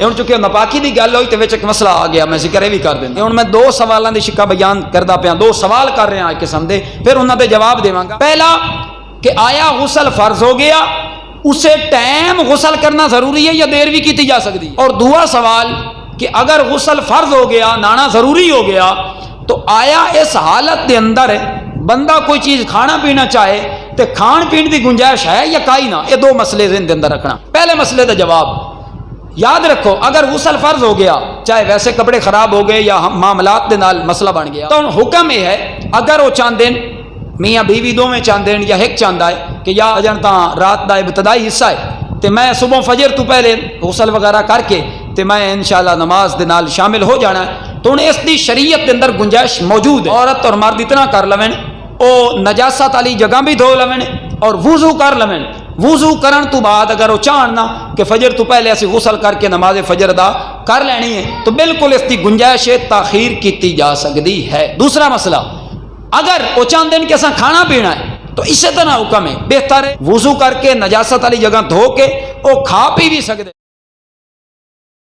ہوں چونکہ ناپاکی کی گل ہوئی تو ایک مسئلہ آ گیا، میں ذکر یہ بھی کر دینا۔ ہوں میں دو سوالوں کی شکا بیان کرتا پیا، دو سوال کر رہا ایک قسم دے، پھر انہوں دے جواب دے گا۔ پہلا کہ آیا غسل فرض ہو گیا، اسے ٹائم غسل کرنا ضروری ہے یا دیر بھی کی جا سکتی ہے؟ اور دوسرا سوال کہ اگر غسل فرض ہو گیا، نانا ضروری ہو گیا، تو آیا اس حالت کے اندر بندہ کوئی چیز کھانا پینا چاہے تو کھان پین کی گنجائش ہے یا کائی نہ؟ یہ دو مسئلے ذہن کے اندر رکھنا۔ پہلے مسئلے کا جواب یاد رکھو، اگر غسل فرض ہو گیا، چاہے ویسے کپڑے خراب ہو گئے یا معاملات کے نال مسئلہ بن گیا، تو حکم یہ ہے اگر وہ چاہتے ہیں میاں بیوی دو میں چاہتے ہیں یا ایک چاہتا ہے کہ یا اجن تاں رات کا ابتدائی حصہ ہے تو میں صبح فجر تو پہلے غسل وغیرہ کر کے تو میں انشاءاللہ نماز دے نال شامل ہو جانا ہے، تو انہیں اس دی شریعت کے اندر گنجائش موجود ہے۔ عورت اور مرد اتنا کر لویں، او نجاست والی جگہ بھی دھو لویں اور وضو کر لویں۔ وضو کرن تو بعد اگر وہ چاہنا کہ فجر تو پہلے اسی غسل کر کے نماز فجر ادا کر لینی ہے تو بالکل اس کی گنجائش تاخیر کی جا سکتی ہے۔ دوسرا مسئلہ، اگر وہ چاہتے ہیں کہ اساں کھانا پینا ہے تو اسی طرح حکم ہے، بہتر ہے وضو کر کے نجاست والی جگہ دھو کے وہ کھا پی بھی سکتے۔